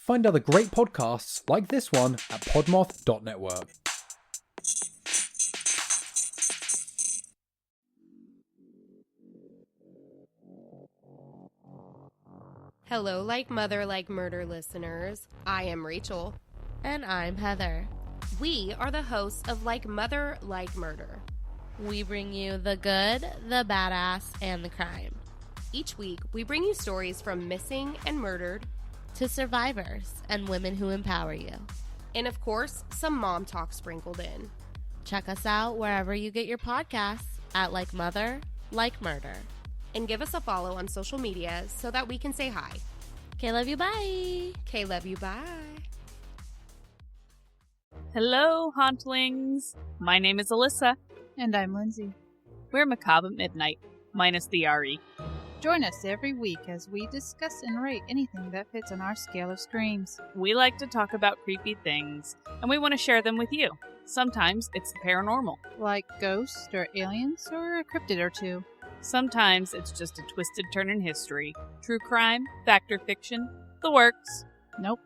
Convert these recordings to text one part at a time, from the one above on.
Find other great podcasts like this one at Podmoth.Network. Hello, like mother, like murder listeners. I am Rachel. And I'm Heather. We are the hosts of Like Mother, Like Murder. We bring you the good, the badass, and the crime. Each week, we bring you stories from missing and murdered to survivors and women who empower you. And of course, some mom talk sprinkled in. Check us out wherever you get your podcasts at Like Mother, Like Murder. And give us a follow on social media so that we can say hi. Okay, love you, bye. Okay, love you, bye. Hello, Hauntlings. My name is Alyssa. And I'm Lindsay. We're Macab at Midnight, minus the RE. Join us every week as we discuss and rate anything that fits on our scale of screams. We like to talk about creepy things, and we want to share them with you. Sometimes it's the paranormal. Like ghosts or aliens or a cryptid or two. Sometimes it's just a twisted turn in history. True crime, fact or fiction, the works. Nope,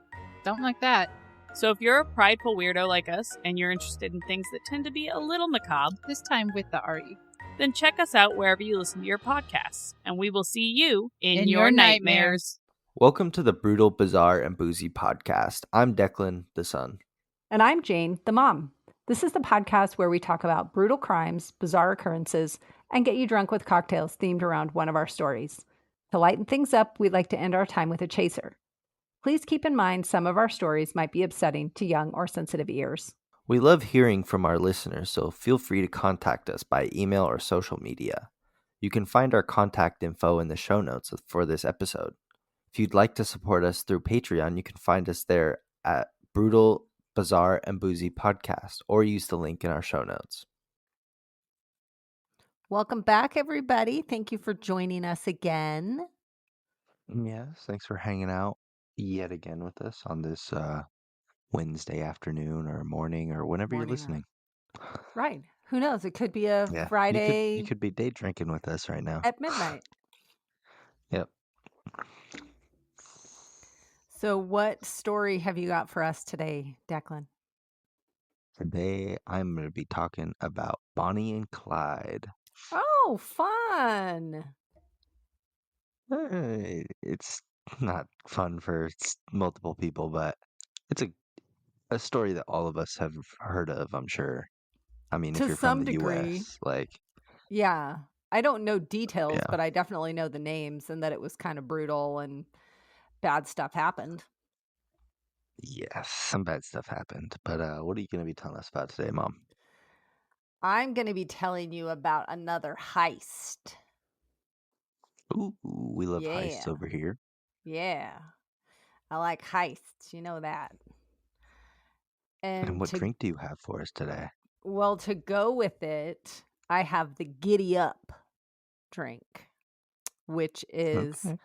don't like that. So if you're a prideful weirdo like us, and you're interested in things that tend to be a little macabre, This time with the RE. then check us out wherever you listen to your podcasts, and we will see you in your your nightmares. Welcome to the Brutal, Bizarre, and Boozy podcast. I'm Deklan, the son. And I'm Jane, the mom. This is the podcast where we talk about brutal crimes, bizarre occurrences, and get you drunk with cocktails themed around one of our stories. To lighten things up, we'd like to end our time with a chaser. Please keep in mind some of our stories might be upsetting to young or sensitive ears. We love hearing from our listeners, so feel free to contact us by email or social media. You can find our contact info in the show notes for this episode. If you'd like to support us through Patreon, you can find us there at Brutal, Bizarre, and Boozy Podcast, or use the link in our show notes. Welcome back, everybody. Thank you for joining us again. Yes, thanks for hanging out yet again with us on this Wednesday afternoon or morning or whenever Morning, you're listening. Right. Who knows? It could be a Yeah, Friday You could be day drinking with us right now. at midnight. Yep. So what story have you got for us today, Declan? Today I'm going to be talking about Bonnie and Clyde. Oh, fun. It's not fun for multiple people, but it's a story that all of us have heard of, I'm sure. I mean, To if you're some from the degree. US, like, Yeah. I don't know details, Yeah. but I definitely know the names and that it was kind of brutal and bad stuff happened. yes, some bad stuff happened. But what are you going to be telling us about today, Mom? I'm going to be telling you about another heist. Ooh, we love heists Yeah. over here. Yeah. I like heists. You know that. And what drink do you have for us today? Well, to go with it, I have the Giddy Up drink, which is Okay.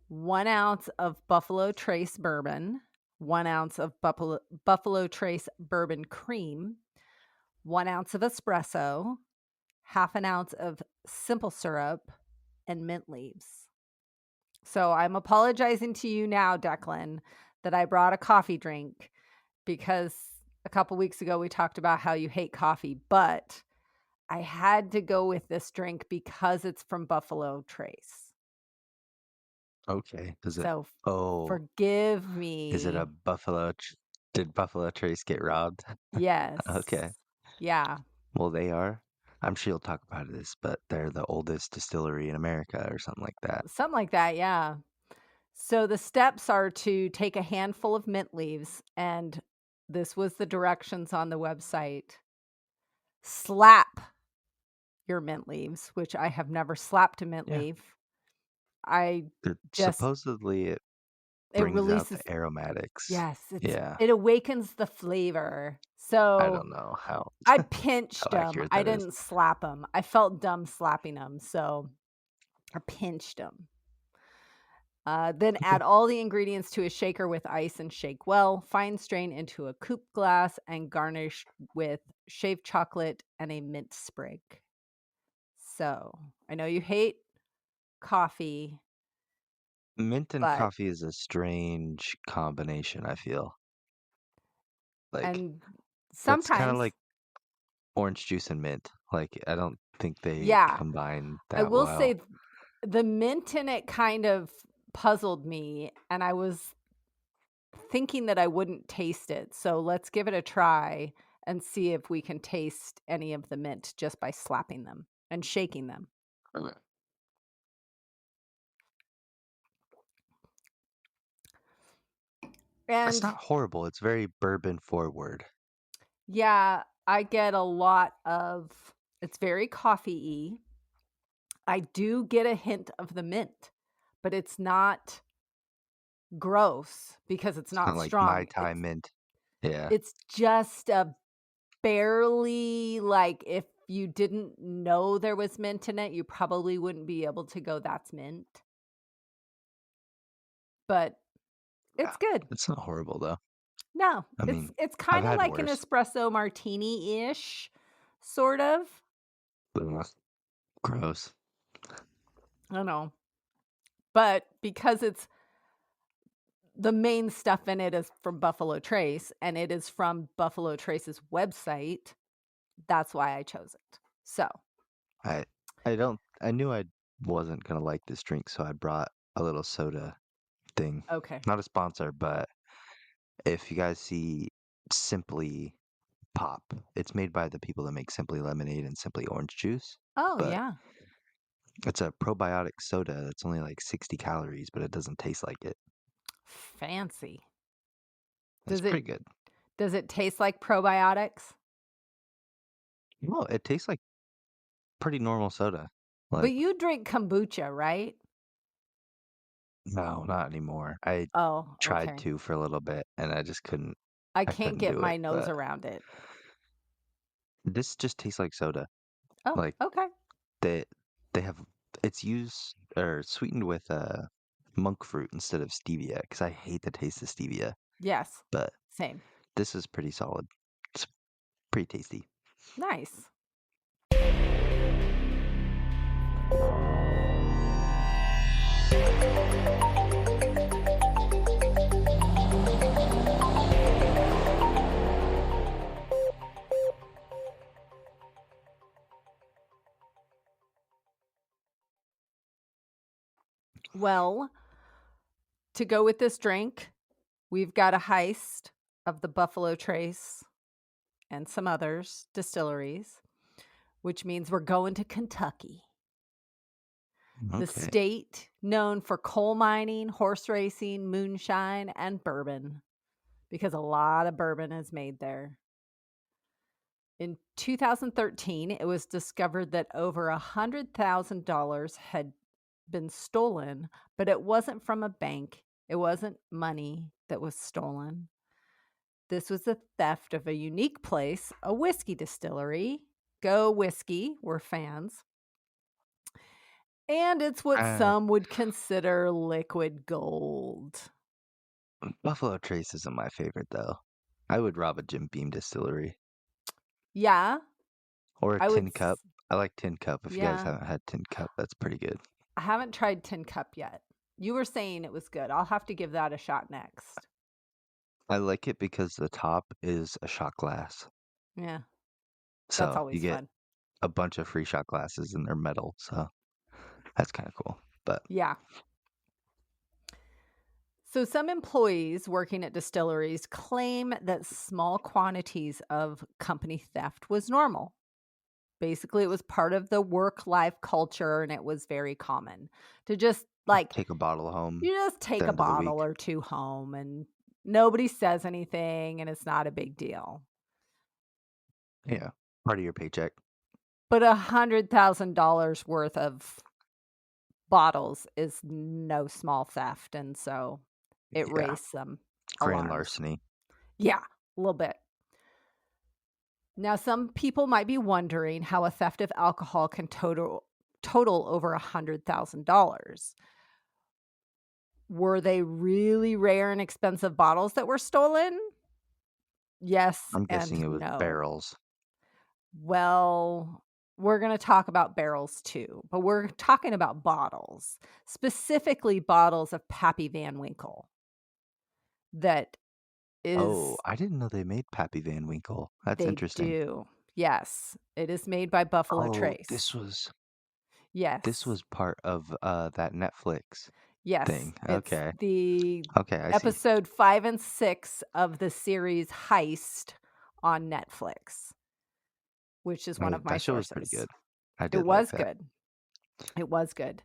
1 ounce of Buffalo Trace bourbon, 1 ounce of Buffalo Trace bourbon cream, 1 ounce of espresso, half an ounce of simple syrup, and mint leaves. So I'm apologizing to you now, Declan, that I brought a coffee drink because a couple weeks ago we talked about how you hate coffee, but I had to go with this drink because it's from Buffalo Trace. Okay. So Oh, forgive me. is it a Buffalo? Did Buffalo Trace get robbed? Yes. Okay. Yeah. Well, they are. I'm sure you'll talk about this, but they're the oldest distillery in America or something like that. Something like that, yeah. So the steps are to take a handful of mint leaves, and this was the directions on the website. Slap your mint leaves, which I have never slapped a mint Yeah. leaf. I just Supposedly it it brings out releases the aromatics. yes, Yeah. it awakens the flavor. I So don't know how I pinched them. accurate I that is. didn't slap them. I felt dumb slapping them, so I pinched them. Then add all the ingredients to a shaker with ice and shake well. Fine strain into a coupe glass and garnish with shaved chocolate and a mint sprig. So I know you hate coffee. Mint and but coffee is a strange combination, I feel. Like, and that's kind of sometimes, like orange juice and mint. Like, I don't think they yeah, combine I that will well. say the mint in it kind of puzzled me, and I was thinking that I wouldn't taste it. So let's give it a try and see if we can taste any of the mint just by slapping them and shaking them. Okay. It's And not horrible. It's very bourbon forward. yeah, I get a lot of it's very coffee-y. I do get a hint of the mint, but it's not gross because it's It's not not like Mai strong. Tai mint. Yeah. It's just a barely like if you didn't know there was mint in it, you probably wouldn't be able to go, "That's mint." But Yeah. it's good. It's not horrible though. No, I it's mean, it's I've kinda had like an worse. espresso martini-ish, sort of. Ugh, gross. I don't know. But because it's the main stuff in it is from Buffalo Trace, and it is from Buffalo Trace's website, that's why I chose it. So, I I knew I wasn't gonna like this drink, so I brought a little soda thing. okay. Not a sponsor, but if you guys see Simply Pop, it's made by the people that make Simply Lemonade and Simply Orange Juice. Oh, But yeah. it's a probiotic soda that's only like 60 calories, but it doesn't taste like it. Fancy. It's Does it pretty good. does it taste like probiotics? Well, it tastes like pretty normal soda. But Like, you drink kombucha, right? no, not anymore. I Oh, tried okay. to for a little bit and I I can't couldn't get do it. my nose But around it. this just tastes like soda. Oh, Like okay. they they have it's used or sweetened with monk fruit instead of stevia because I hate the taste of stevia. Yes. But Same. this is pretty solid. It's pretty tasty. Nice. Well, to go with this drink, we've got a heist of the Buffalo Trace and some others distilleries, which means we're going to Kentucky, the Okay. state known for coal mining, horse racing, moonshine, and bourbon, because a lot of bourbon is made there. In 2013, it was discovered that over $100,000 had been stolen, but it wasn't from a bank. It wasn't money that was stolen. This was the theft of a unique place, a whiskey distillery. Go whiskey, we're fans. And it's what Uh, some would consider liquid gold. Buffalo Trace isn't my favorite though. I would rob a Jim Beam distillery Yeah, or a I would. Tin Cup. I like Tin Cup. If you guys Yeah, haven't had Tin Cup, that's pretty good. I haven't tried Tin Cup yet. You were saying it was good. I'll have to give that a shot next. I like it because the top is a shot glass. Yeah, that's So you always get fun. a bunch of free shot glasses and they're metal. So that's kind of cool. But Yeah. So, some employees working at distilleries claim that small quantities of company theft was normal. Basically, it was part of the work life culture and it was very common to just like, take a bottle home you just at take the a end of the bottle week. or two home and nobody says anything and it's not a big deal. Yeah. Part of your paycheck. But $100,000 worth of bottles is no small theft. And so it Yeah. raised some Grand alarms. larceny. Yeah, a little bit. Now, some people might be wondering how a theft of alcohol can total over $100,000. Were they really rare and expensive bottles that were stolen? Yes I'm guessing and it was no. barrels. Well, we're going to talk about barrels too, but we're talking about bottles, specifically bottles of Pappy Van Winkle. That is, Oh, I didn't know they made Pappy Van Winkle. That's they interesting. do. Yes, it is made by Buffalo Oh, Trace. this was Yes, part of that Netflix yes. thing. It's Okay. the Okay, I see. episode 5 and 6 of the series Heist on Netflix, which is one of my That show was sources. pretty good. I It did like was that. good. It was good.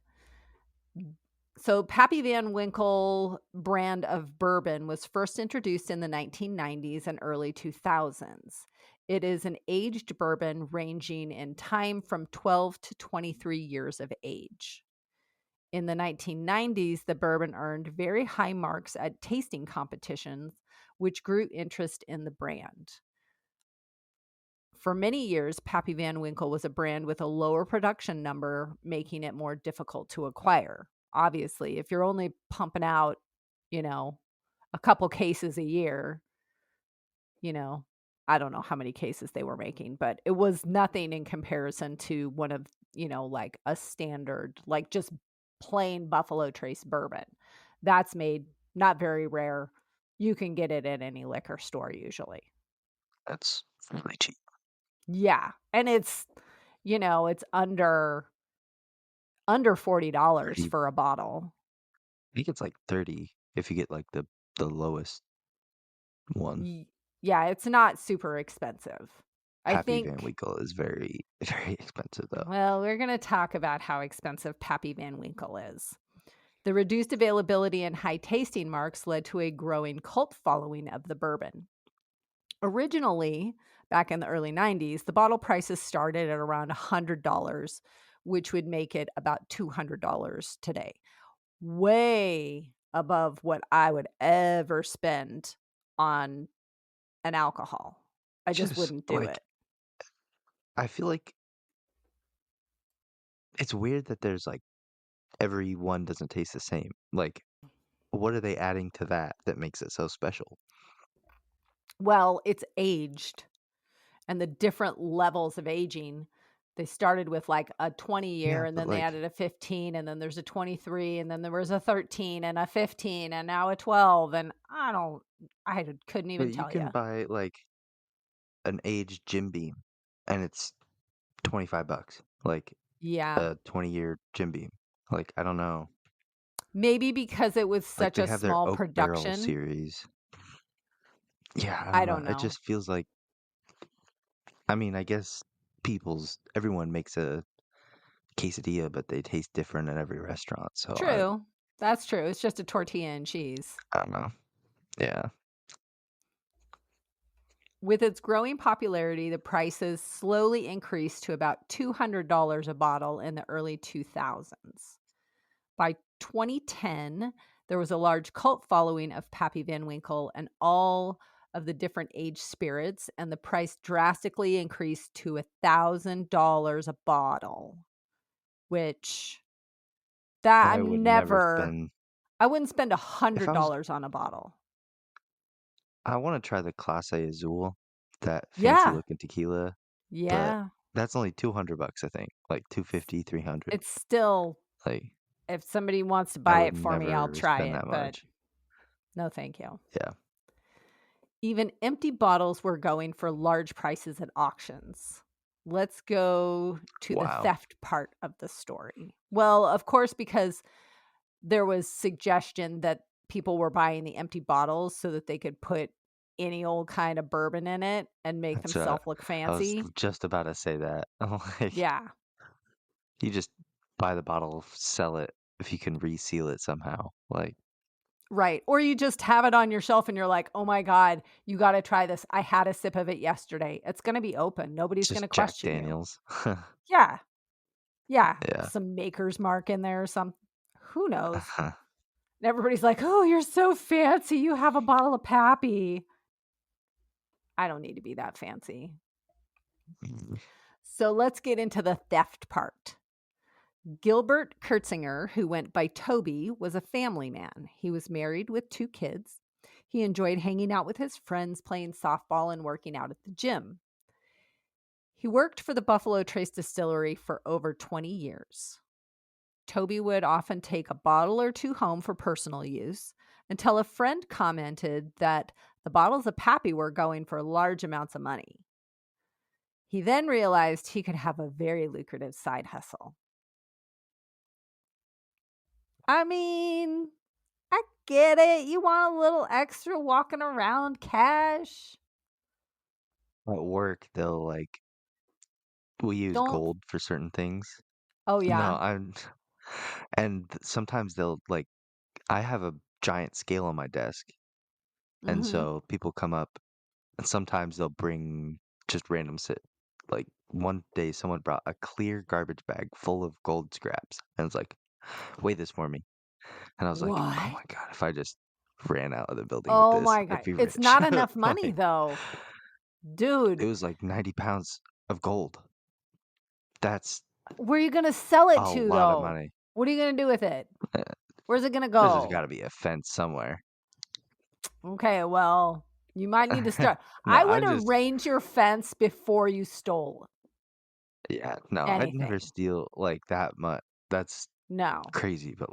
So, Pappy Van Winkle brand of bourbon was first introduced in the 1990s and early 2000s. It is an aged bourbon ranging in time from 12 to 23 years of age. In the 1990s, the bourbon earned very high marks at tasting competitions, which grew interest in the brand. For many years, Pappy Van Winkle was a brand with a lower production number, making it more difficult to acquire. Obviously, if you're only pumping out, a couple cases a year, I don't know how many cases they were making, but it was nothing in comparison to one of, like a standard, like just plain Buffalo Trace bourbon. That's made not very rare. You can get it at any liquor store usually. That's really cheap. Yeah. And it's, it's under $40 30. for a bottle. I think it's like 30 if you get like the lowest one. Yeah, it's not super expensive. I Pappy Van think, Winkle is very, very expensive though. well, we're going to talk about how expensive Pappy Van Winkle is. The reduced availability and high tasting marks led to a growing cult following of the bourbon. Originally, back in the early 90s, the bottle prices started at around $100, which would make it about $200 today. Way above what I would ever spend on an alcohol. I just wouldn't do like, it. I feel like it's weird that there's like every one doesn't taste the same. Like, what are they adding to that makes it so special? Well, it's aged and the different levels of aging. They started with like a 20 year Yeah, and but then they like, added a 15 and then there's a 23 and then there was a 13 and a 15 and now a 12 and I couldn't even but you tell can you. buy like an aged Jim Beam, and it's $25. Like Yeah. a 20-year Jim Beam. Like, I don't know. Maybe because it was Like such they a have their small oak barrel production. series. Yeah, I I don't know. don't It know. just feels like, I mean, I guess everyone makes a quesadilla, but they taste different at every restaurant. So True. That's true. It's just a tortilla and cheese. I don't know. Yeah. With its growing popularity, the prices slowly increased to about $200 a bottle in the early 2000s. By 2010, there was a large cult following of Pappy Van Winkle and all of the different age spirits, and the price drastically increased to $1,000 a bottle, which that I would never spend. I wouldn't spend If I was, $100 on a bottle. I want to try the Clase Azul, that fancy Yeah. looking tequila, but Yeah. that's only $200, I think. Like 250, 300. It's still, Like, if somebody wants to I buy would it for me, I'll never try spend it, that but much. no thank you. Yeah. Even empty bottles were going for large prices at auctions. Let's go to the Wow. theft part of the story. Well, of course, because there was suggestion that people were buying the empty bottles so that they could put any old kind of bourbon in it and make That's themselves look I was fancy. just about to say that. I'm like, Yeah, you just buy the bottle, sell it if you can reseal it somehow. Like, right. Or you just have it on your shelf and you're like, oh my God, you got to try this. I had a sip of it yesterday. It's going to be open. Nobody's going to just Jack question you. Daniels. Yeah. Yeah. Yeah. Some maker's mark in there or some. Who knows? And everybody's like, oh, you're so fancy. You have a bottle of Pappy. I don't need to be that fancy. So let's get into the theft part. Gilbert Kurtzinger, who went by Toby, was a family man. He was married with 2 kids. He enjoyed hanging out with his friends, playing softball, and working out at the gym. He worked for the Buffalo Trace Distillery for over 20 years. Toby would often take a bottle or two home for personal use until a friend commented that the bottles of Pappy were going for large amounts of money. He then realized he could have a very lucrative side hustle. I mean, I get it. You want a little extra walking around cash. At work, they'll we use Don't. gold for certain things. Oh, No, yeah. sometimes they'll I have a giant scale on my desk, and Mm-hmm. so people come up, and sometimes they'll bring just random sit. Like one day, someone brought a clear garbage bag full of gold scraps, and was like, "Weigh this for me." And I was like, "Oh What? my God, if I just ran out of the building with Oh, this, my I'd God. be It's rich." not enough money, though. It Dude, was like 90 pounds of gold. That's where are you going to sell it a to, lot of though? money. What are you going to do with it? Uh, Where's it going to There's got go? to be a fence somewhere. Okay, well, you might need to start. No, I would I'm just, arrange your fence before you stole yeah, no, I'd never anything. steal like that much. That's No, crazy, but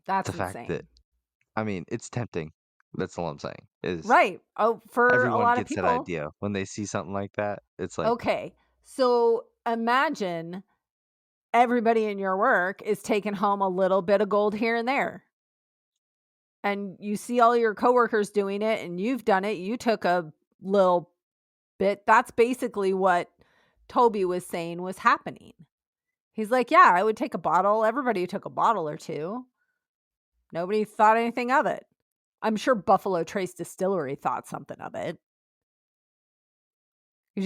that's the fact that, insane. I mean, it's tempting. That's all I'm saying. Is Right. Oh, for a everyone lot of gets that people. idea when they see something like that. It's like, Okay, so imagine everybody in your work is taking home a little bit of gold here and there. And you see all your coworkers doing it and you've done it. You took a little bit. That's basically what Toby was saying was happening. He's like, yeah, I would take a bottle. Everybody took a bottle or two. Nobody thought anything of it. I'm sure Buffalo Trace Distillery thought something of it. 'Cause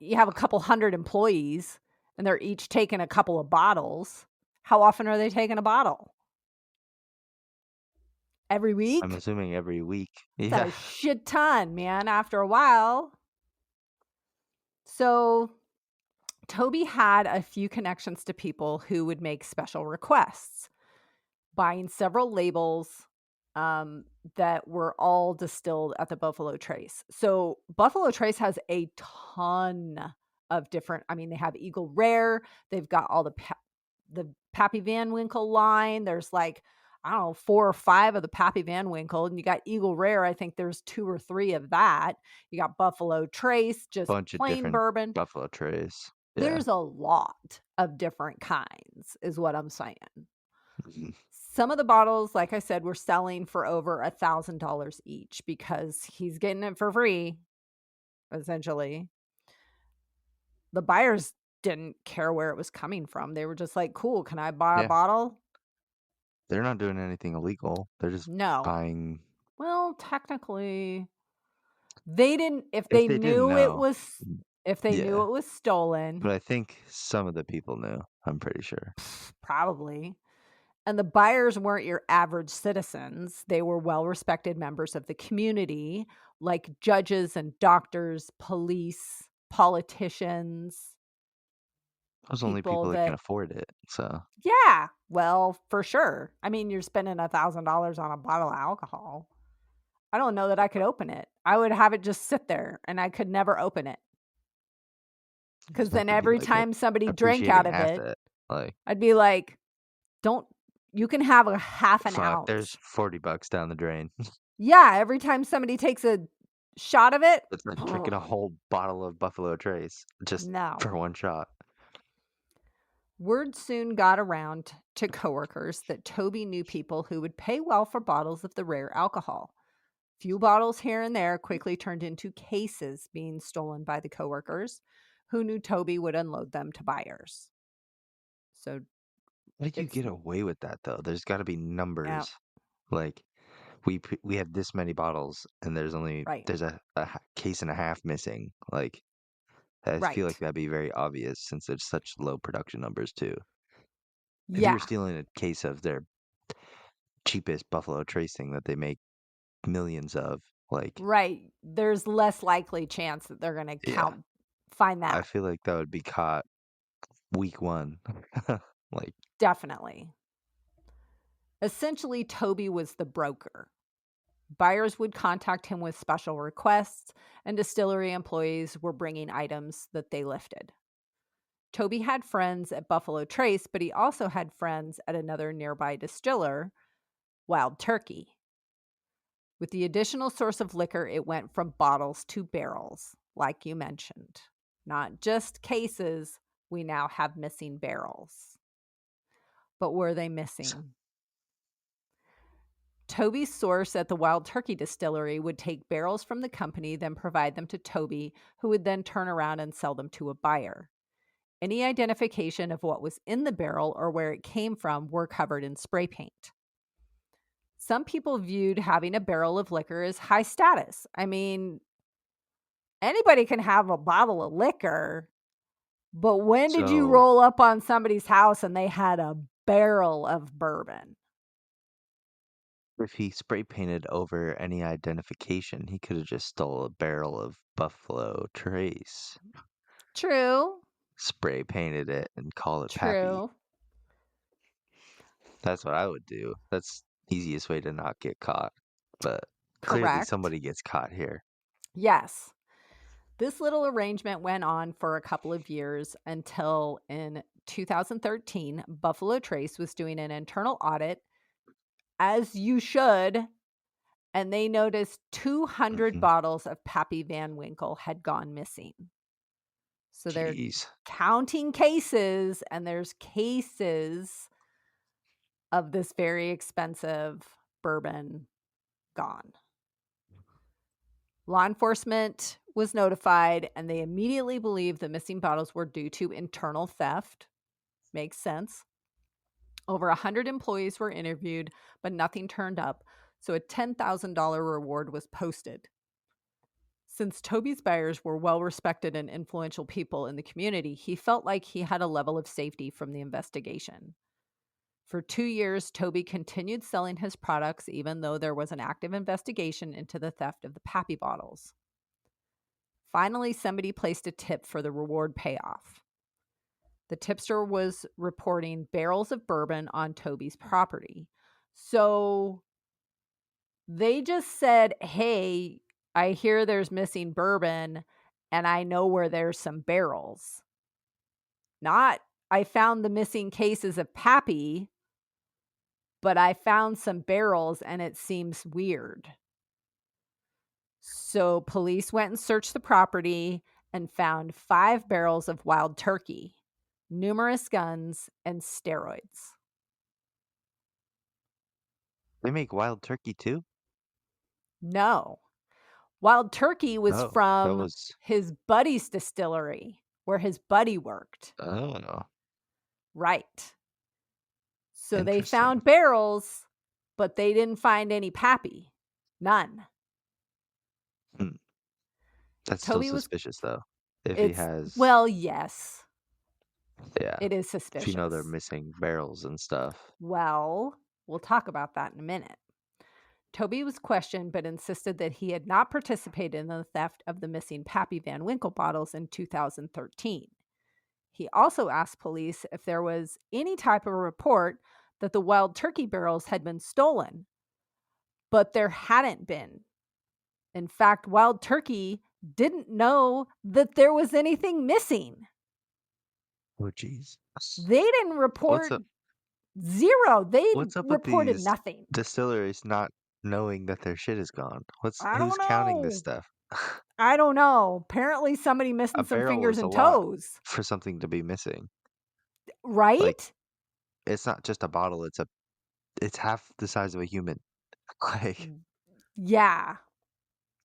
you have a couple hundred employees and they're each taking a couple of bottles. How often are they taking a bottle? Every I'm week? assuming every week. It's Yeah. a shit ton, man, after a while. So Toby had a few connections to people who would make special requests, buying several labels that were all distilled at the Buffalo Trace. So Buffalo Trace has a ton of different, I mean, they have Eagle Rare, they've got all the Pappy Van Winkle line. There's like, I don't know, 4 or 5 of the Pappy Van Winkle, and you got Eagle Rare. I think there's 2 or 3 of that. You got Buffalo Trace, just Bunch of plain different bourbon. Buffalo Trace. Yeah. There's a lot of different kinds, is what I'm saying. Mhm. Some of the bottles, like I said, were selling for over $1,000 each because he's getting it for free, essentially. The buyers didn't care where it was coming from. They were just like, cool, can I buy a Yeah. bottle? They're not doing anything illegal. They're just No. buying. Well, technically, they didn't. If If they they didn't knew it know, was, if they knew yeah. it was stolen, But I think some of the people knew. I'm pretty sure. probably. And the buyers weren't your average citizens. They were well-respected members of the community, like judges and doctors, police, politicians, Those only people people that can that, afford it. So yeah, well, for sure. I mean, you're spending $1,000 on a bottle of alcohol. I don't know that I could open it. I would have it just sit there and I could never open it. Because that then could be every like a time somebody drank appreciating out of it, asset. Like, I'd be like, don't, you can have a half an fuck, there's ounce. $40 down the drain. Yeah, every time somebody takes a shot of it, It's like drinking a whole bottle of Buffalo Trace just no. for one shot. Word soon got around to coworkers that Toby knew people who would pay well for bottles of the rare alcohol. Few bottles here and there quickly turned into cases being stolen by the coworkers who knew Toby would unload them to buyers. So How did you it's, get away with that though? There's got to be yeah, numbers. Like we have this many bottles, and there's right, a case and a half missing. Like I feel like right. that'd be very obvious since there's such low production numbers too. If you were Yeah, stealing a case of their cheapest Buffalo Trace thing that they make millions of, like, right. There's less likely chance that they're going to yeah, find I that. feel like that would be caught week 1. Like, Definitely. Essentially, Toby was the broker. Buyers would contact him with special requests, and distillery employees were bringing items that they lifted. Toby had friends at Buffalo Trace, but he also had friends at another nearby distiller, Wild Turkey. With the additional source of liquor, it went from bottles to barrels, like you mentioned. Not just cases, we now have missing barrels. But were they missing? Toby's source at the Wild Turkey distillery would take barrels from the company, then provide them to Toby, who would then turn around and sell them to a buyer. Any identification of what was in the barrel or where it came from were covered in spray paint. Some people viewed having a barrel of liquor as high status. I mean, anybody can have a bottle of liquor, but when did you So- roll up on somebody's house and they had a barrel of bourbon? If he spray painted over any identification, he could have just stole a barrel of Buffalo Trace, True. spray painted it, and call it Pappy. True. That's what I would do. That's the easiest way to not get caught. But clearly Correct. somebody gets caught here. Yes. This little arrangement went on for a couple of years until in 2013, Buffalo Trace was doing an internal audit, as you should, and they noticed 200 Mhm. bottles of Pappy Van Winkle had gone missing. So they're Jeez. counting cases, and there's cases of this very expensive bourbon gone. Law enforcement was notified, and they immediately believed the missing bottles were due to internal theft. Makes sense. Over 100 employees were interviewed, but nothing turned up, so a $10,000 reward was posted. Since Toby's buyers were well-respected and influential people in the community, he felt like he had a level of safety from the investigation. For 2 years, Toby continued selling his products even though there was an active investigation into the theft of the Pappy bottles. Finally, somebody placed a tip for the reward payoff. The tipster was reporting barrels of bourbon on Toby's property. So they just said, hey, I hear there's missing bourbon, and I know where there's some barrels. Not, I found the missing cases of Pappy, but I found some barrels and it seems weird. So police went and searched the property and found 5 barrels of wild turkey, numerous guns, and steroids. They make wild turkey too? No. Wild turkey was Oh, that from was. his buddy's distillery where his buddy worked. Oh. Right. So they Interesting. found barrels, but they didn't find any Pappy. None. That's Toby still was- suspicious, though. If he It's has. well, yes, yeah. it is If suspicious. you know they're missing barrels and stuff. Well, we'll talk about that in a minute. Toby was questioned but insisted that he had not participated in the theft of the missing Pappy Van Winkle bottles in 2013. He also asked police if there was any type of report that the wild turkey barrels had been stolen, but there hadn't been. In fact, Wild Turkey didn't know that there was anything missing. Oh, jeez. They didn't report up- zero. They what's up with reported these nothing. Distilleries not knowing that their shit is gone. I don't Who's counting this know. stuff? I don't know. Apparently somebody missing A some barrel fingers is a and lot. toes. For something to be missing. Right? It's not just a bottle, it's half the size of a human. Like, Yeah.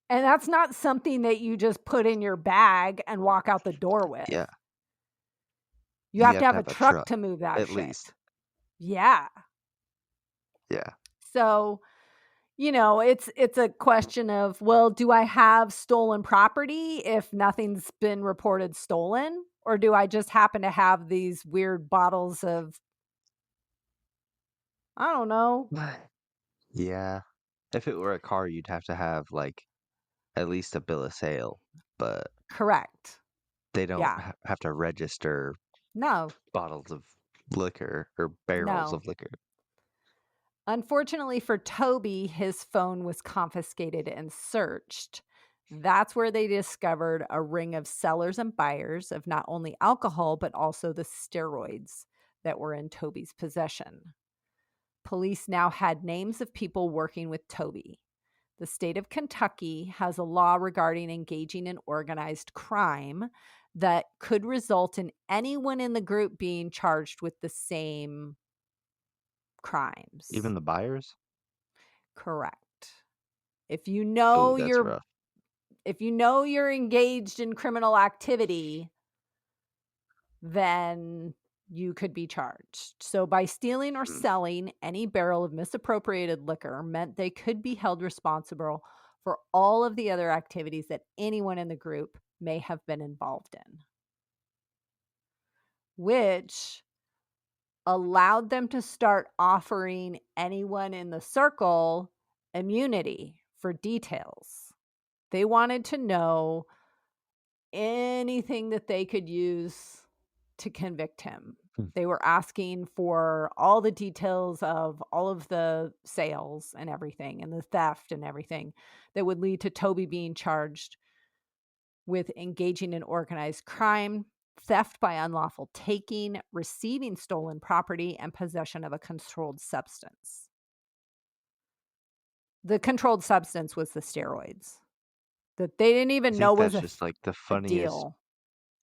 And that's not something that you just put in your bag and walk out the door with. yeah, You have to have a truck to move that at shit. least. Yeah. Yeah. So, it's a question of, well, do I have stolen property if nothing's been reported stolen? Or do I just happen to have these weird bottles of, I don't know. Yeah. If it were a car, you'd have to have, like, at least a bill of sale. But Correct. they don't Yeah. have to register No. bottles of liquor or barrels No. of liquor. Unfortunately for Toby, his phone was confiscated and searched. That's where they discovered a ring of sellers and buyers of not only alcohol, but also the steroids that were in Toby's possession. Police now had names of people working with Toby. The state of Kentucky has a law regarding engaging in organized crime that could result in anyone in the group being charged with the same crimes. Even the buyers? Correct. If you Oh, know that's rough. you're engaged in criminal activity, then you could be charged. So by stealing or selling any barrel of misappropriated liquor meant they could be held responsible for all of the other activities that anyone in the group may have been involved in, which allowed them to start offering anyone in the circle immunity for details. They wanted to know anything that they could use to convict him. They were asking for all the details of all of the sales and everything and the theft and everything that would lead to Toby being charged with engaging in organized crime, theft by unlawful taking, receiving stolen property, and possession of a controlled substance. The controlled substance was the steroids that they didn't even know was That's just like the a funniest deal.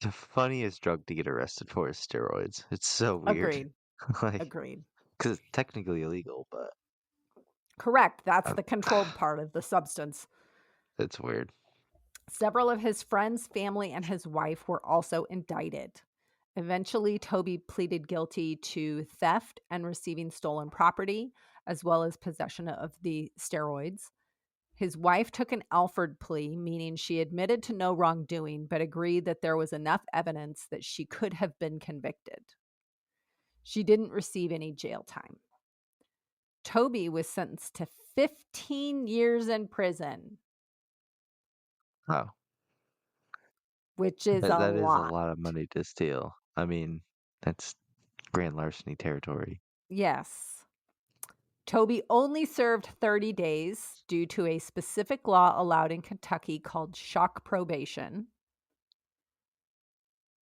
the funniest drug to get arrested for is steroids. It's so weird. Agreed. Like, Agreed. because it's technically illegal, but Correct. That's um, the controlled part of the substance. it's weird. Several of his friends, family, and his wife were also indicted. Eventually, Toby pleaded guilty to theft and receiving stolen property, as well as possession of the steroids. His wife took an Alford plea, meaning she admitted to no wrongdoing, but agreed that there was enough evidence that she could have been convicted. She didn't receive any jail time. Toby was sentenced to 15 years in prison, Oh, which is a that is a lot. lot of money to steal. I mean, that's grand larceny territory. Yes. Toby only served 30 days due to a specific law allowed in Kentucky called shock probation.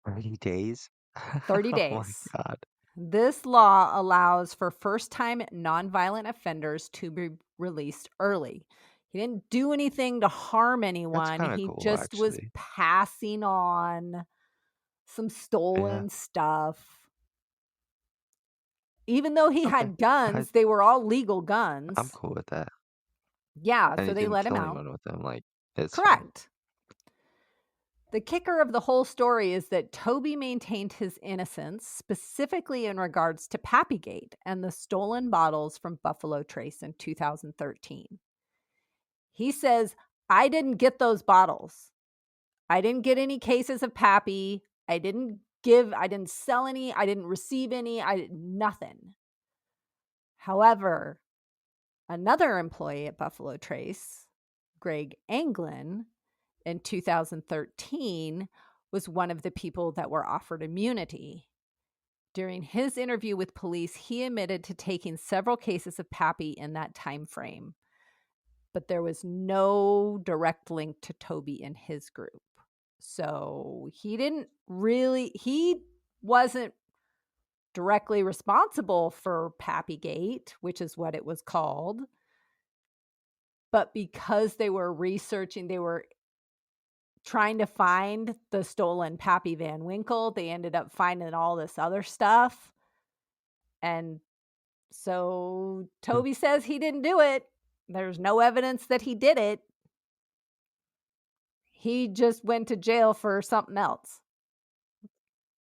30 days? 30 Oh my days. God. This law allows for first-time nonviolent offenders to be released early. He didn't do anything to harm anyone. kinda He cool, just was actually. passing on some stolen stuff. Even though he Okay. had guns, they were all legal guns. I'm cool with that. Yeah, And so he they didn't let him kill out. anyone with them. Like, it's fine. Correct. The kicker of the whole story is that Toby maintained his innocence, specifically in regards to Pappygate and the stolen bottles from Buffalo Trace in 2013. He says, I didn't get those bottles. I didn't get any cases of Pappy. I didn't sell any. I didn't receive any. Nothing. However, another employee at Buffalo Trace, Greg Anglin, in 2013, was one of the people that were offered immunity. During his interview with police, he admitted to taking several cases of Pappy in that time frame, but there was no direct link to Toby in his group. So he wasn't directly responsible for Pappygate, which is what it was called. But because they were researching, they were trying to find the stolen Pappy Van Winkle, they ended up finding all this other stuff. And so Toby says he didn't do it. There's no evidence that he did it. He just went to jail for something else.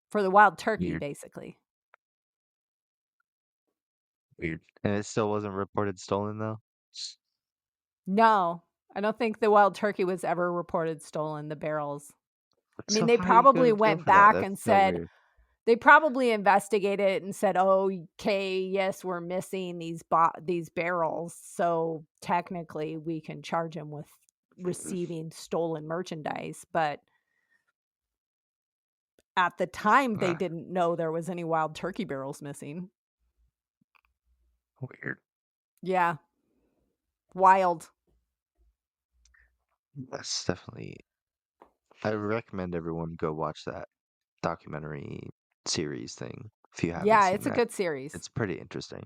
For the wild turkey, Weird. basically. Weird. And it still wasn't reported stolen, though? No, I don't think the wild turkey was ever reported stolen, the barrels. I mean, So they how you go probably to jail went for that? back That's and so said, weird. they probably investigated it and said, oh, okay, yes, we're missing these barrels. So technically we can charge him with receiving stolen merchandise. But at the time, they didn't know there was any wild turkey barrels missing. Weird. Yeah. Wild. That's definitely. I recommend everyone go watch that documentary series thing if you haven't Yeah, seen it's a that. good series. It's pretty interesting.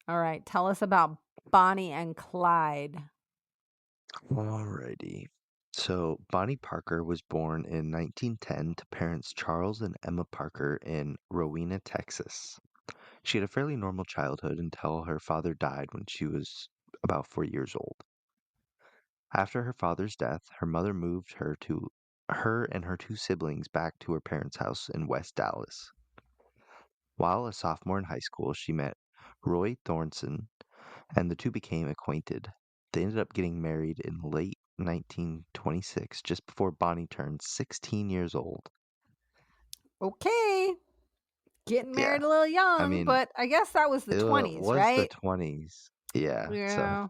All right. Tell us about Bonnie and Clyde. Alrighty. So, Bonnie Parker was born in 1910 to parents Charles and Emma Parker in Rowena, Texas. She had a fairly normal childhood until her father died when she was about 4 years old. After her father's death, her mother moved her and her two siblings back to her parents' house in West Dallas. While a sophomore in high school, she met Roy Thornton, and the two became acquainted. They ended up getting married in late 1926, just before Bonnie turned 16 years old. Okay. Getting Yeah, married a little young, mean, but I guess that was the it 20s, was the right? 20s. Yeah, so, Yeah.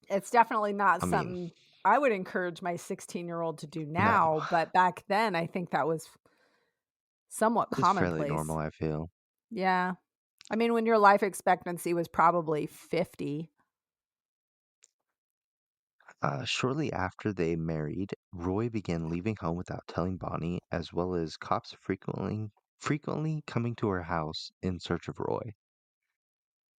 It's definitely not I mean, something I would encourage my 16-year-old to do no, now, but back then I think that was somewhat it's fairly commonplace. normal, I feel. Yeah. I mean, when your life expectancy was probably 50. Shortly after they married, Roy began leaving home without telling Bonnie, as well as cops frequently coming to her house in search of Roy.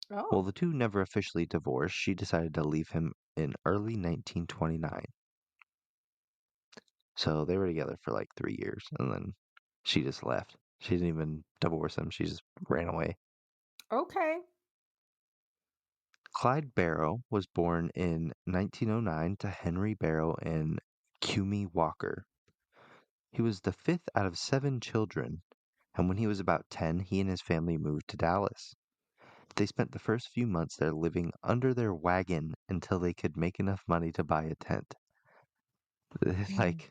While Oh. the two never officially divorced, she decided to leave him in early 1929. So they were together for like 3 years, and then she just left. She didn't even divorce him, she just ran away. Okay. Clyde Barrow was born in 1909 to Henry Barrow and Cumie Walker. He was the fifth out of 7 children, and when he was about 10, he and his family moved to Dallas. They spent the first few months there living under their wagon until they could make enough money to buy a tent. Like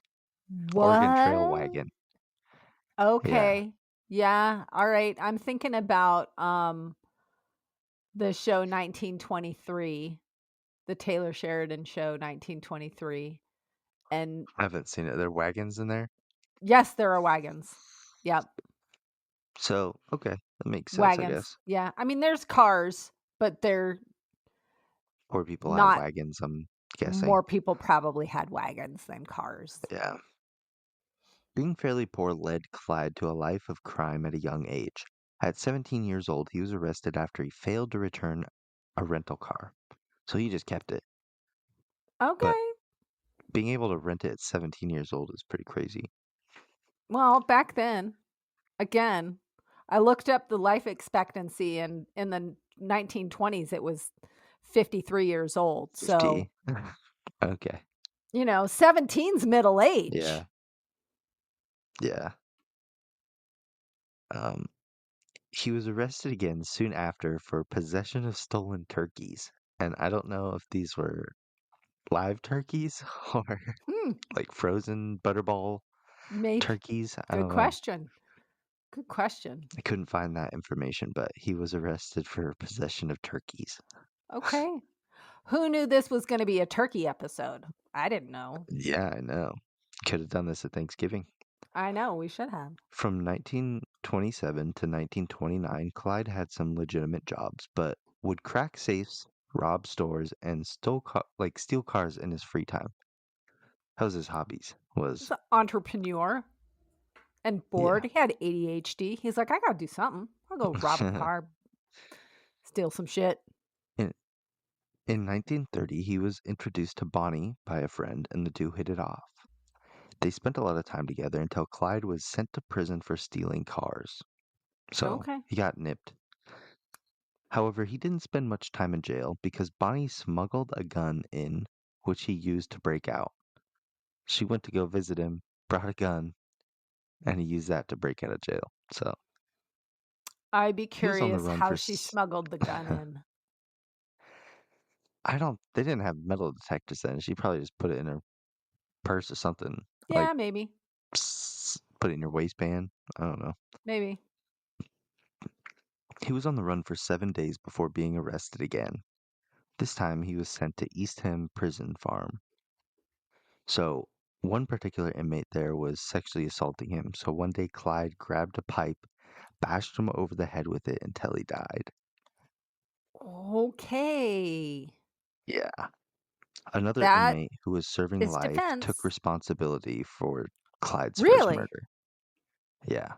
Oregon Trail What? wagon. Yeah. Okay. Yeah. All right. I'm thinking about the show 1923, the Taylor Sheridan show 1923. And I haven't seen it. There are wagons in there. yes, there are wagons. Yep. So, okay, that makes sense, I Wagons. guess. Yeah. I mean, there's cars, but they're Poor people have not. wagons, I'm guessing. More people probably had wagons than cars. Yeah. Being fairly poor led Clyde to a life of crime at a young age. At 17 years old, he was arrested after he failed to return a rental car. So he just kept it. But Okay. being able to rent it at 17 years old is pretty crazy. Well, back then, again, I looked up the life expectancy, and in the 1920s, it was 53 years old. So, 50. Okay. 17's middle age. Yeah. Yeah. He was arrested again soon after for possession of stolen turkeys. And I don't know if these were live turkeys or Hmm. like frozen butterball Maybe. turkeys. I Good don't know. question. Good question. I couldn't find that information, but he was arrested for possession of turkeys. Okay. Who knew this was going to be a turkey episode? I didn't know. Yeah, I know. Could have done this at Thanksgiving. I know. We should have. From 1927 to 1929, Clyde had some legitimate jobs, but would crack safes, rob stores, and steal cars in his free time. That was his hobbies. He's an entrepreneur and bored. Yeah. He had ADHD. He's like, I got to do something. I'll go rob a car, steal some shit. In 1930, he was introduced to Bonnie by a friend, and the two hit it off. They spent a lot of time together until Clyde was sent to prison for stealing cars. So Okay. he got nipped. However, he didn't spend much time in jail because Bonnie smuggled a gun in, which he used to break out. She went to go visit him, brought a gun, and he used that to break out of jail. So I'd be he was on the curious run how for. she smuggled the gun in. They didn't have metal detectors then. She probably just put it in her purse or something. Yeah, maybe. Put it in your waistband. I don't know. Maybe. He was on the run for 7 days before being arrested again. This time he was sent to East Ham Prison Farm. So, one particular inmate there was sexually assaulting him, so one day Clyde grabbed a pipe, bashed him over the head with it until he died. Okay. Yeah. Another That inmate who was serving is life defense. took responsibility for Clyde's first Really? murder. Yeah.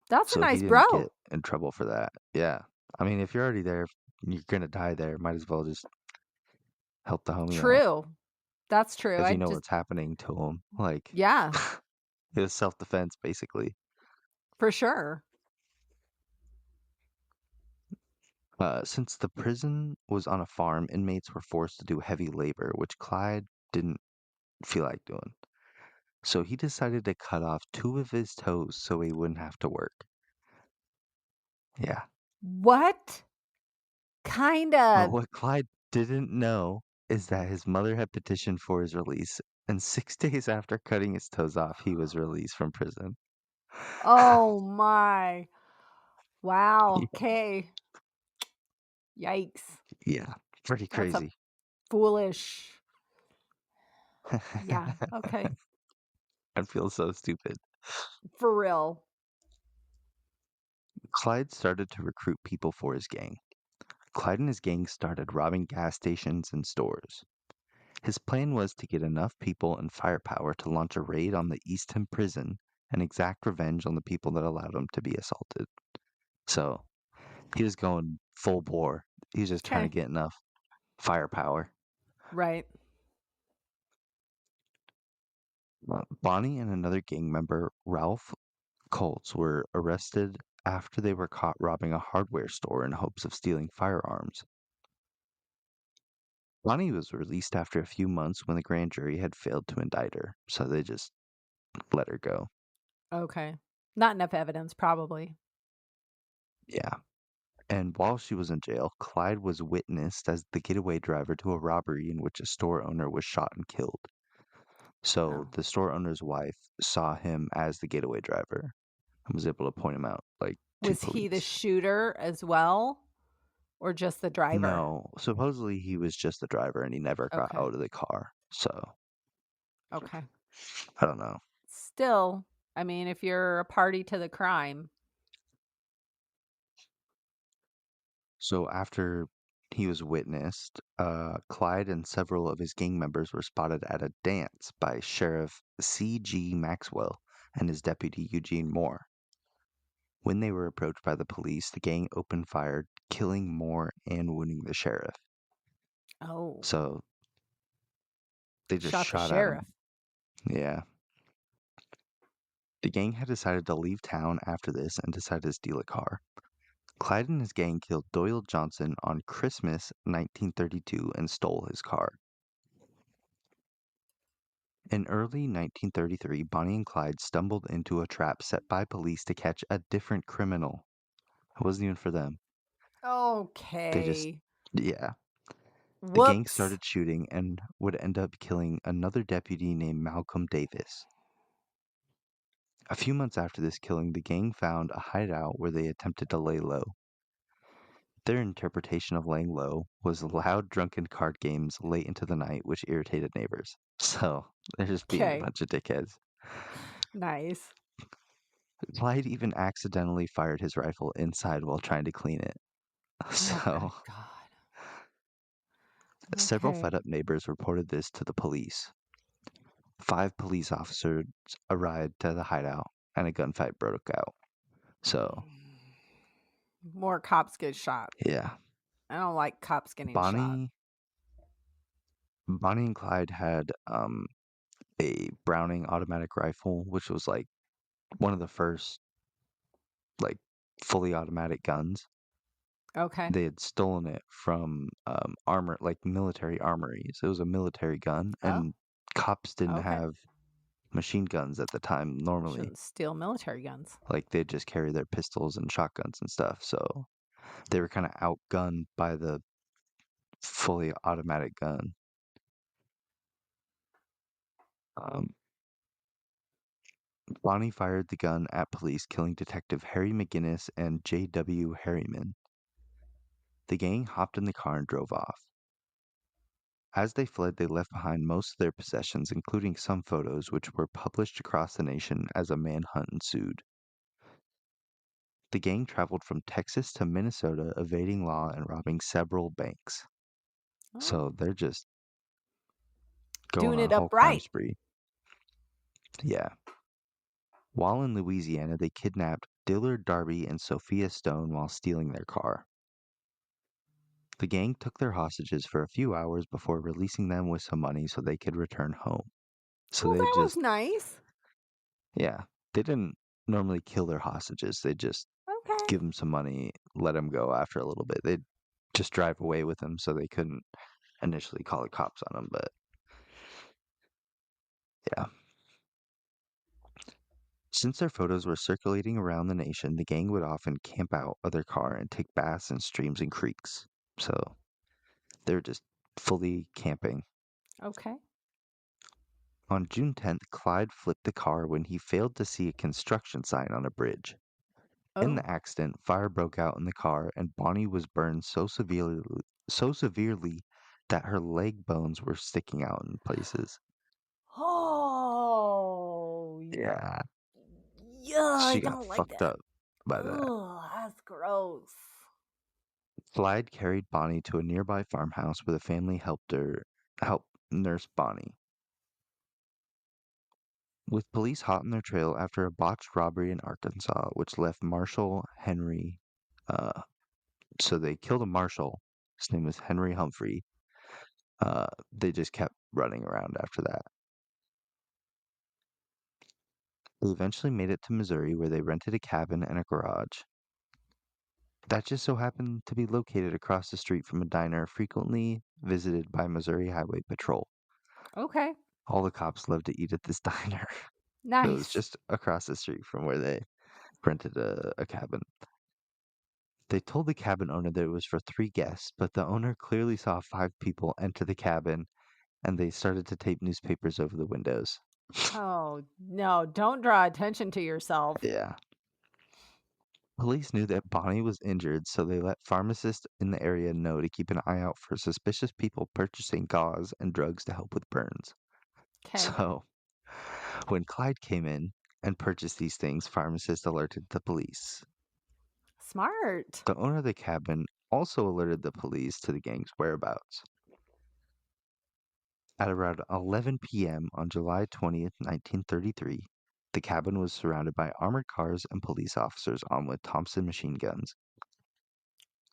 That's a So he nice didn't bro. get in trouble for that. Yeah. I mean, if you're already there, you're gonna die there. Might as well just help the homie out. True. That's true. Because I you know just, what's happening to him. Like, yeah, it was self-defense, basically. for sure. Since the prison was on a farm, inmates were forced to do heavy labor, which Clyde didn't feel like doing. So he decided to cut off 2 of his toes so he wouldn't have to work. Yeah. What kind But of, what Clyde didn't know is that his mother had petitioned for his release, and 6 days after cutting his toes off, he was released from prison. oh my. Wow. Okay. Yikes. Yeah, pretty That's a crazy. foolish. Yeah. Okay. I feel so stupid. For real. Clyde started to recruit people for his gang. Clyde and his gang started robbing gas stations and stores. His plan was to get enough people and firepower to launch a raid on the Eastham prison and exact revenge on the people that allowed him to be assaulted. So he was going full bore. He was just trying to Okay. get enough firepower. Right. Bonnie and another gang member, Ralph Colts, were arrested after they were caught robbing a hardware store in hopes of stealing firearms. Bonnie was released after a few months when the grand jury had failed to indict her, so they just let her go. Okay. Not enough evidence, probably. Yeah. And while she was in jail, Clyde was witnessed as the getaway driver to a robbery in which a store owner was shot and killed. So Oh. the store owner's wife saw him as the getaway driver and was able to point him out, like, to Was he the police. shooter as well? Or just the driver? No, supposedly he was just the driver and he never got Okay. out of the car. So Okay. I don't know. Still, I mean, if you're a party to the crime. So after he was witnessed, Clyde and several of his gang members were spotted at a dance by Sheriff C.G. Maxwell and his deputy Eugene Moore. When they were approached by the police, the gang opened fire, killing Moore and wounding the sheriff. Oh. So they just Shot the shot at sheriff. him. Yeah. The gang had decided to leave town after this and decided to steal a car. Clyde and his gang killed Doyle Johnson on Christmas 1932 and stole his car. In early 1933, Bonnie and Clyde stumbled into a trap set by police to catch a different criminal. It wasn't even for them. They just, Okay. yeah. The gang Whoops. started shooting and would end up killing another deputy named Malcolm Davis. A few months after this killing, the gang found a hideout where they attempted to lay low. Their interpretation of laying low was loud drunken card games late into the night, which irritated neighbors. So they're just being a Okay. bunch of dickheads. Nice. Clyde even accidentally fired his rifle inside while trying to clean it. Oh, So good God. several Okay. fed up neighbors reported this to the police. 5 police officers arrived to the hideout and a gunfight broke out. So, More cops get shot. yeah. I don't like cops getting shot. Bonnie and Clyde had a Browning automatic rifle, which was like one of the first like fully automatic guns. Okay. They had stolen it from military armories. It was a military gun, Oh, and cops didn't okay. have machine guns at the time normally. Shouldn't steal military guns. Like they'd just carry their pistols and shotguns and stuff. So they were kind of outgunned by the fully automatic gun. Um, Bonnie fired the gun at police, killing Detective Harry McGinnis and J.W. Harriman. The gang hopped in the car and drove off. As they fled, they left behind most of their possessions, including some photos, which were published across the nation as a manhunt ensued. The gang traveled from Texas to Minnesota, evading law and robbing several banks. Oh, So they're just doing going on it a whole crime upright. spree. Yeah. While in Louisiana, they kidnapped Dillard Darby and Sophia Stone while stealing their car. The gang took their hostages for a few hours before releasing them with some money so they could return home. So Well, they that was just, nice. yeah, they didn't normally kill their hostages. They just Okay. give them some money, let them go after a little bit. They'd just drive away with them so they couldn't initially call the cops on them. But yeah. Since their photos were circulating around the nation, the gang would often camp out of their car and take baths in streams and creeks. So they're just fully camping. Okay. On June 10th, Clyde flipped the car when he failed to see a construction sign on a bridge. In Oh. the accident, fire broke out in the car and Bonnie was burned so severely that her leg bones were sticking out in places. Oh. Yeah, Yeah, I she got don't like fucked that. up by that. Oh, that's gross. Clyde carried Bonnie to a nearby farmhouse where the family help nurse Bonnie. With police hot on their trail after a botched robbery in Arkansas, which left Marshall Henry, uh, so they killed a marshal. His name was Henry Humphrey. They just kept running around after that. They eventually made it to Missouri, where they rented a cabin and a garage. That just so happened to be located across the street from a diner frequently visited by Missouri Highway Patrol. Okay. All the cops loved to eat at this diner. It was Nice. just across the street from where they rented a cabin. They told the cabin owner that it was for 3 guests, but the owner clearly saw 5 people enter the cabin and they started to tape newspapers over the windows. Oh, no, don't draw attention to yourself. Yeah. Police knew that Bonnie was injured, so they let pharmacists in the area know to keep an eye out for suspicious people purchasing gauze and drugs to help with burns. Okay. So, when Clyde came in and purchased these things, pharmacists alerted the police. Smart. The owner of the cabin also alerted the police to the gang's whereabouts. At around 11 p.m. on July 20th, 1933, the cabin was surrounded by armored cars and police officers armed with Thompson machine guns.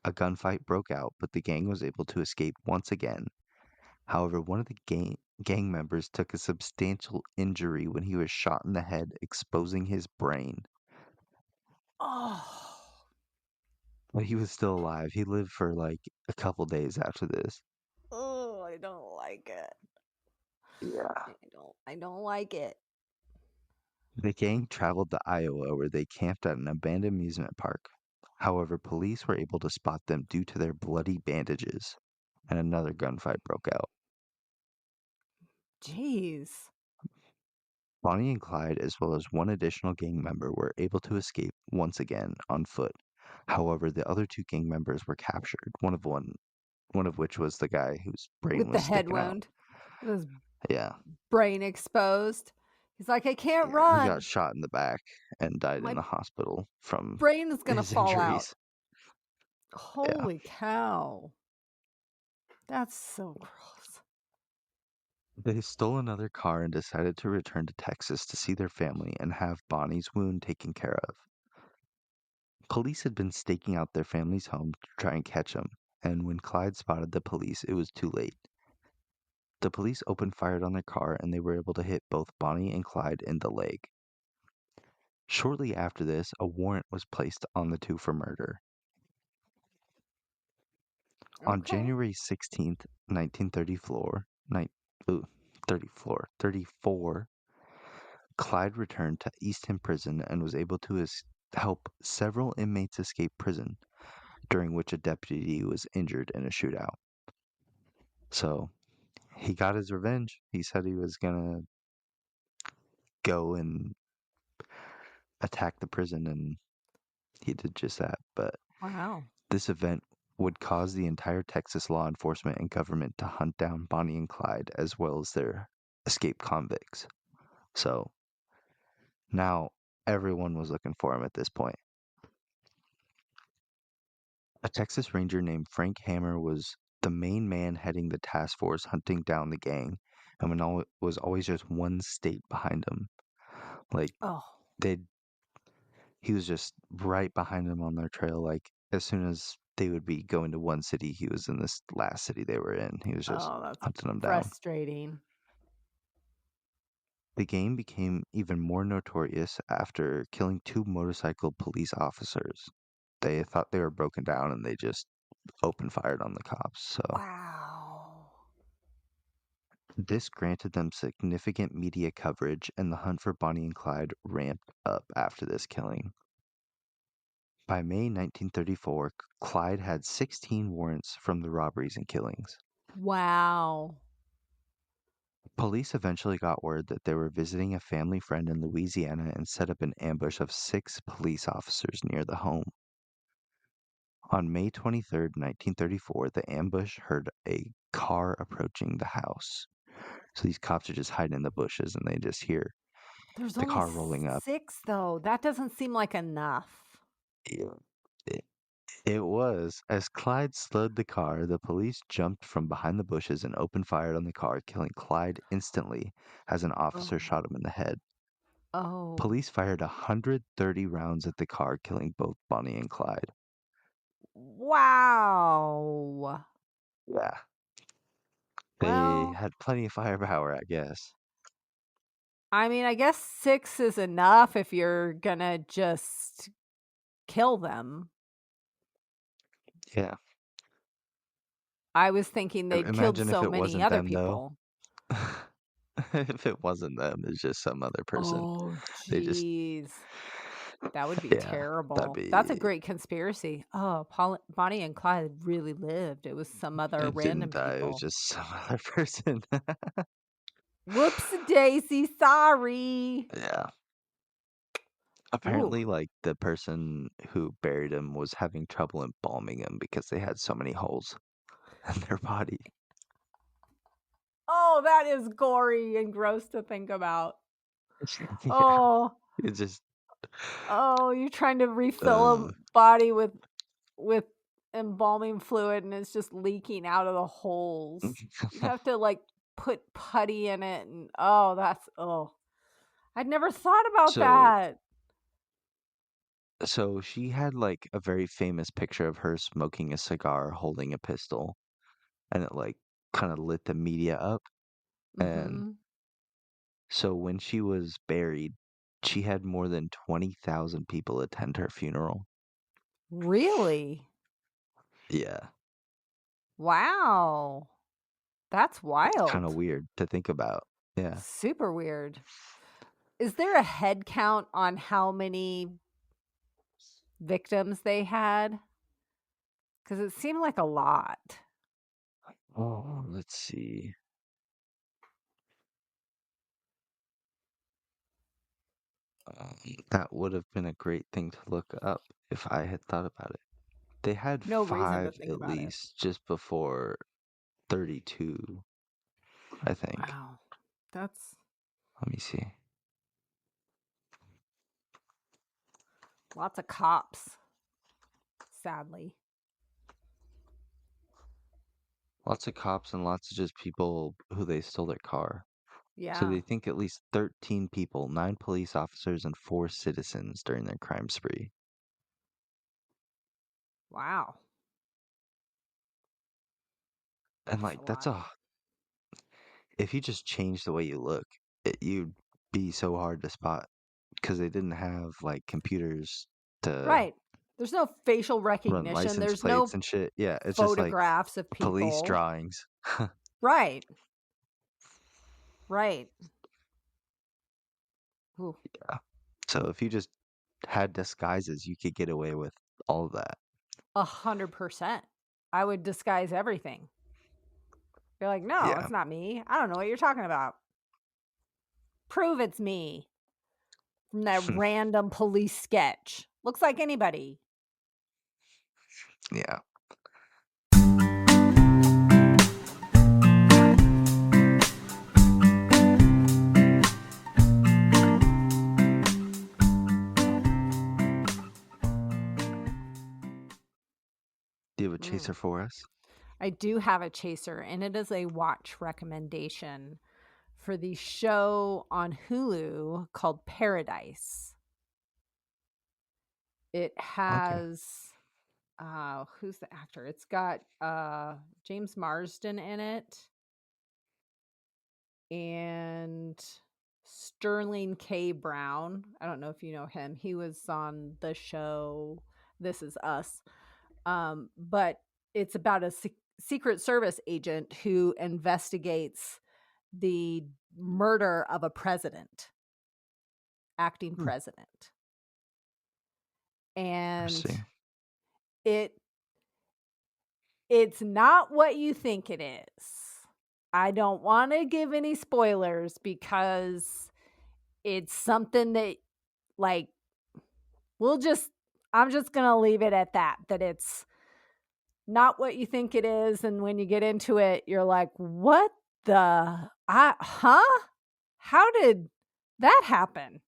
A gunfight broke out, but the gang was able to escape once again. However, one of the gang members took a substantial injury when he was shot in the head, exposing his brain. Oh. But he was still alive. He lived for like a couple days after this. Oh, I don't like it. Yeah. I don't like it. The gang traveled to Iowa where they camped at an abandoned amusement park. However, police were able to spot them due to their bloody bandages, and another gunfight broke out. Jeez. Bonnie and Clyde, as well as one additional gang member, were able to escape once again on foot. However, the other 2 gang members were captured, one of which was the guy whose brain With was the head sticking out. wound. With his Yeah. brain exposed. He's like, I can't He run. got shot in the back and died My in the hospital from brain is going to his fall out. injuries. Holy cow. That's so gross. They stole another car and decided to return to Texas to see their family and have Bonnie's wound taken care of. Police had been staking out their family's home to try and catch him, and when Clyde spotted the police, it was too late. The police opened fire on their car and they were able to hit both Bonnie and Clyde in the leg. Shortly after this, a warrant was placed on the 2 for murder. On Okay. January 16th, 1934, 34, Clyde returned to Eastham Prison and was able to help several inmates escape prison, during which a deputy was injured in a shootout. So, he got his revenge. He said he was gonna go and attack the prison, and he did just that. But Wow. this event would cause the entire Texas law enforcement and government to hunt down Bonnie and Clyde as well as their escaped convicts. So now everyone was looking for him at this point. A Texas Ranger named Frank Hammer was the main man heading the task force hunting down the gang, and was always just one state behind him. Like Oh. he was just right behind them on their trail. Like as soon as they would be going to one city, he was in this last city they were in. He was just Oh, that's hunting them down. frustrating. The gang became even more notorious after killing 2 motorcycle police officers. They thought they were broken down and they just opened fired on the cops. So Wow. this granted them significant media coverage, and the hunt for Bonnie and Clyde ramped up after this killing. By May 1934, Clyde had 16 warrants from the robberies and killings. Wow. Police eventually got word that they were visiting a family friend in Louisiana and set up an ambush of 6 police officers near the home. On May 23, 1934, the ambush heard a car approaching the house. So these cops are just hiding in the bushes and they just hear There's the only car rolling up. 6, though. That doesn't seem like enough. It, it was. As Clyde slowed the car, the police jumped from behind the bushes and opened fire on the car, killing Clyde instantly as an officer Oh. shot him in the head. Oh. Police fired 130 rounds at the car, killing both Bonnie and Clyde. Wow. Yeah. They Well, had plenty of firepower, I guess. I mean, I guess 6 is enough if you're gonna just kill them. Yeah. I was thinking they'd killed Imagine if so it many wasn't other them, though. people. If it wasn't them, it's just some other person. Oh, They just, jeez. That would be yeah, that'd terrible. be. That's a great conspiracy. Oh, Bonnie and Clyde really lived. It was some other It random didn't die. It was people. just some other person. Whoops, Daisy. Sorry. Yeah. Ooh. Apparently, like the person who buried him was having trouble embalming him because they had so many holes in their body. Oh, that is gory and gross to think about. Yeah, Oh, it's just. you're trying to refill a body with embalming fluid and it's just leaking out of the holes. You have to like put putty in it and I'd never thought about that. So she had like a very famous picture of her smoking a cigar, holding a pistol, and it like kind of lit the media up. And Mm-hmm. so when she was buried, she had more than 20,000 people attend her funeral. Really? Yeah. Wow. That's It's wild. kind of weird to think about. Yeah. Super weird. Is there a head count on how many victims they had? Because it seemed like a lot. Oh, let's see. That would have been a great thing to look up if I had thought about it. They had No reason to 5 think at about it. least just before 32, I think. Wow. That's Let me see. lots of cops, sadly. Lots of cops and lots of just people who they stole their car. So Yeah. they think at least 13 people, 9 police officers, and 4 citizens during their crime spree. Wow. And That's like, a that's lot. if you just change the way you look, you'd be so hard to spot because they didn't have like computers to Right. There's no facial run recognition. license There's plates no and shit. Yeah, it's just like photographs of police people. drawings. Right. Right. Ooh. Yeah. So if you just had disguises, you could get away with all of that. 100%. I would disguise everything. You're like, no, Yeah. it's not me. I don't know what you're talking about. Prove it's me. from that random police sketch. Looks like anybody. Yeah. Do you have a chaser for us? I do have a chaser, and it is a watch recommendation for the show on Hulu called Paradise. It has who's the actor? It's got James Marsden in it and Sterling K. Brown. I don't know if you know him. He was on the show This Is Us. But it's about a Secret Service agent who investigates the murder of a president, acting president. And it's not what you think it is. I don't want to give any spoilers because it's something that, like, I'm just going to leave it at that it's not what you think it is. And when you get into it, you're like, what the, how did that happen?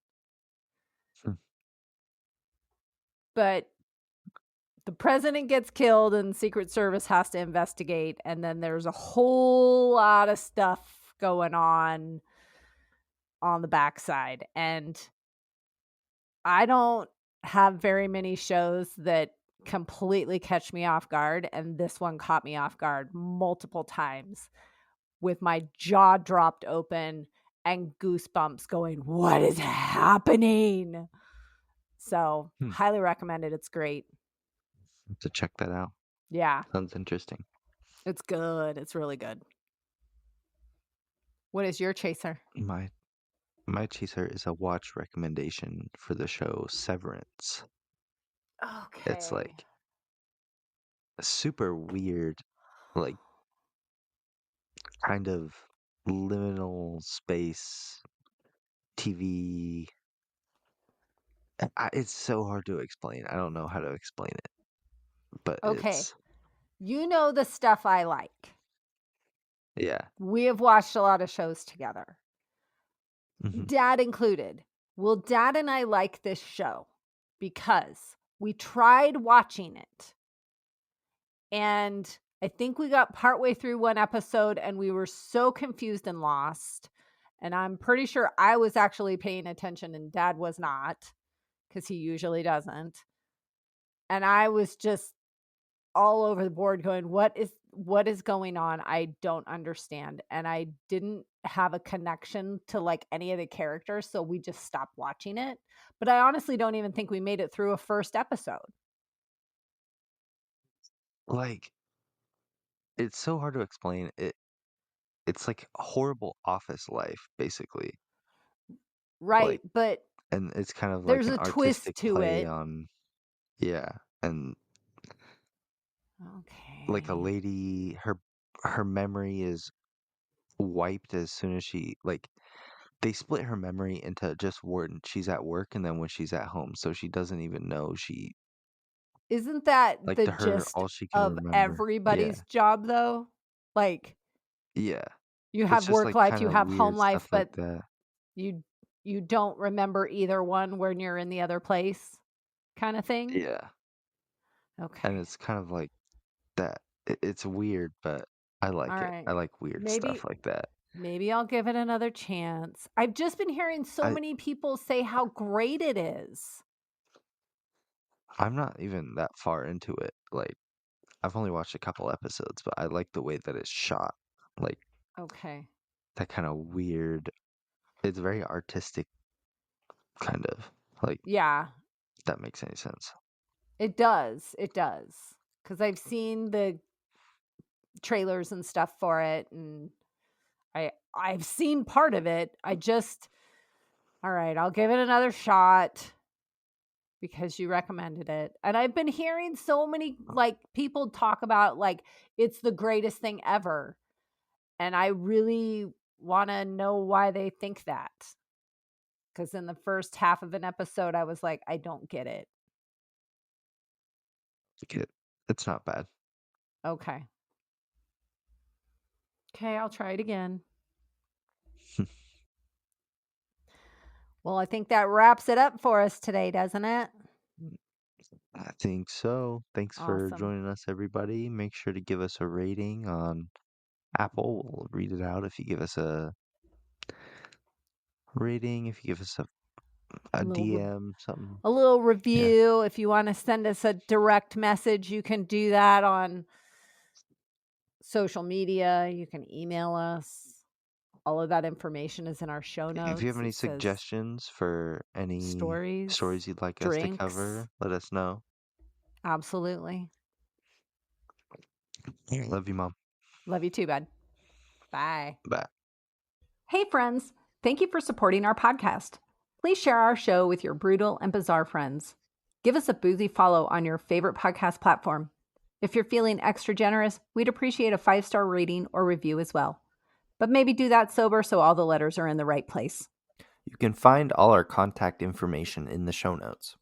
But the president gets killed and Secret Service has to investigate. And then there's a whole lot of stuff going on the backside. And I don't have very many shows that completely catch me off guard. And this one caught me off guard multiple times with my jaw dropped open and goosebumps going, what is happening? So highly recommend it. It's great. To check that out. Yeah. Sounds interesting. It's good. It's really good. What is your chaser? My chaser is a watch recommendation for the show Severance. Okay. It's like a super weird, like kind of liminal space TV. It's so hard to explain. I don't know how to explain it. But okay. You know the stuff I like. Yeah. We have watched a lot of shows together. Mm-hmm. Dad included. Well, Dad and I like this show because we tried watching it. And I think we got partway through one episode and we were so confused and lost. And I'm pretty sure I was actually paying attention and Dad was not, because he usually doesn't. And I was just all over the board going, what is going on? I don't understand. And I didn't have a connection to like any of the characters, so we just stopped watching it. But I honestly don't even think we made it through a first episode. Like, it's so hard to explain. It's like a horrible office life, basically. Right, like, but and it's kind of there's like an a twist artistic to play it. on, yeah, and okay, like a lady, her memory is wiped as soon as she they split her memory into just when she's at work and then when she's at home, so she doesn't even know she. Isn't that Like the to her, gist all she can of remember. everybody's job, though? Like, Yeah, you it's have just work like life, you kind of have home weird life, stuff but like that. you don't remember either one when you're in the other place, kind of thing. Yeah, Okay. and it's kind of like that. It's weird, but I like All it. right. I like weird stuff like that. Maybe I'll give it another chance. I've just been hearing so many people say how great it is. I'm not even that far into it. Like, I've only watched a couple episodes, but I like the way that it's shot. Like, Okay. that kind of weird. It's very artistic, kind of. Like, Yeah, if that makes any sense. it does. It does. Because I've seen the trailers and stuff for it, and I've seen part of it. All right, I'll give it another shot because you recommended it. And I've been hearing so many like people talk about like it's the greatest thing ever. And I really want to know why they think that. because in the first half of an episode, I was like, I don't get it. It's not bad. Okay. Okay, I'll try it again. Well, I think that wraps it up for us today, doesn't it? I think so. Thanks for Awesome. joining us, everybody. Make sure to give us a rating on Apple. We'll read it out if you give us a rating, if you give us a DM, something. A little review. If you want to send us a direct message, you can do that on social media. You can email us. All of that information is in our show notes. If you have any It says suggestions for any stories you'd like us to drinks. cover, let us know. Absolutely. Love you, Mom. Love you too, bud. Bye. Bye. Hey, friends. Thank you for supporting our podcast. Please share our show with your brutal and bizarre friends. Give us a boozy follow on your favorite podcast platform. If you're feeling extra generous, we'd appreciate a 5-star rating or review as well. But maybe do that sober so all the letters are in the right place. You can find all our contact information in the show notes.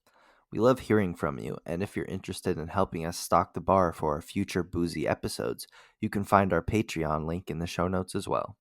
We love hearing from you, and if you're interested in helping us stock the bar for our future boozy episodes, you can find our Patreon link in the show notes as well.